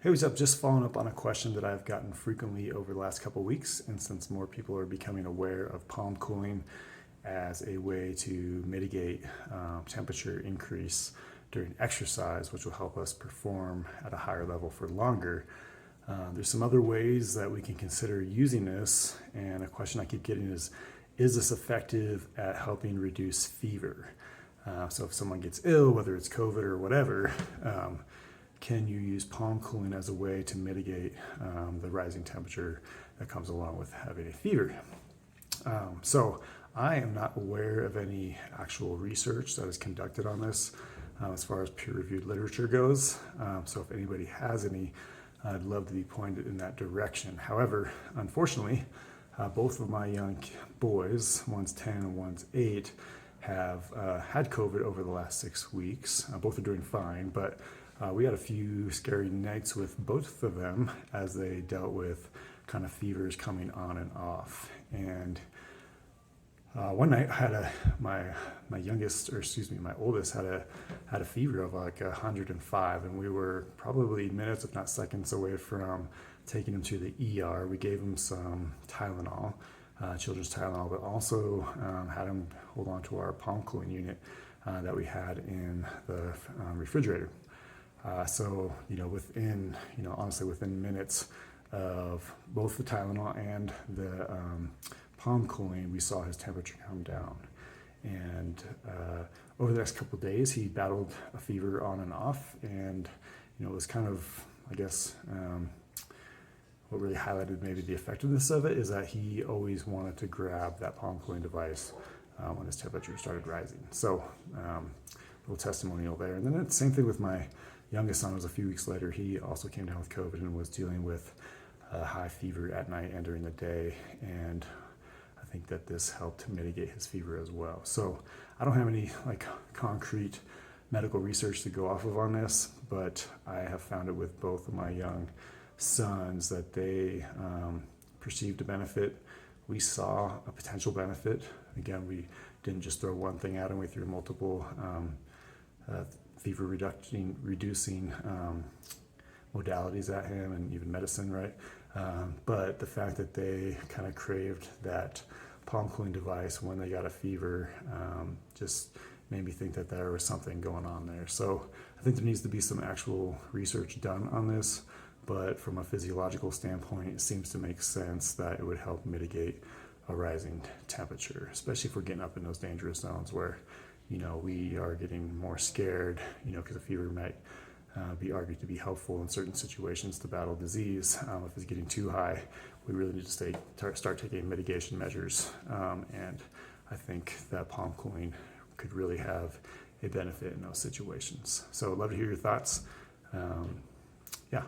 Hey, what's up? Just following up on a question that I've gotten frequently over the last couple of weeks, and since more people are becoming aware of palm cooling as a way to mitigate temperature increase during exercise, which will help us perform at a higher level for longer. There's some other ways that we can consider using this, and a question I keep getting is this effective at helping reduce fever? So if someone gets ill, whether it's COVID or whatever, can you use palm cooling as a way to mitigate the rising temperature that comes along with having a fever? So I am not aware of any actual research that is conducted on this as far as peer-reviewed literature goes. So if anybody has any, I'd love to be pointed in that direction. However, unfortunately, both of my young boys, one's 10 and one's 8, have had COVID over the last 6 weeks. Both are doing fine, but we had a few scary nights with both of them as they dealt with kind of fevers coming on and off. And one night I had my oldest had a fever of like 105, and we were probably minutes, if not seconds, away from taking him to the ER. We gave him some Tylenol, children's Tylenol, but also had him hold on to our palm cooling unit that we had in the refrigerator. So, honestly, within minutes of both the Tylenol and the palm cooling, we saw his temperature come down. And over the next couple of days, he battled a fever on and off. And, it was kind of, I guess, what really highlighted maybe the effectiveness of it is that he always wanted to grab that palm cooling device when his temperature started rising. So, little testimonial there. And then the same thing with my youngest son. Was a few weeks later. He also came down with COVID and was dealing with high fever at night and during the day. And I think that this helped mitigate his fever as well. So I don't have any concrete medical research to go off of on this, but I have found it with both of my young sons that they perceived a benefit. We saw a potential benefit. Again, we didn't just throw one thing at him. We threw multiple fever reducing modalities at him, and even medicine, right? But the fact that they kind of craved that palm cooling device when they got a fever just made me think that there was something going on there. So I think there needs to be some actual research done on this, but from a physiological standpoint, it seems to make sense that it would help mitigate a rising temperature, especially if we're getting up in those dangerous zones where we are getting more scared, because a fever might be argued to be helpful in certain situations to battle disease. If it's getting too high, we really need to start taking mitigation measures. And I think that palm cooling could really have a benefit in those situations. So I'd love to hear your thoughts. Yeah.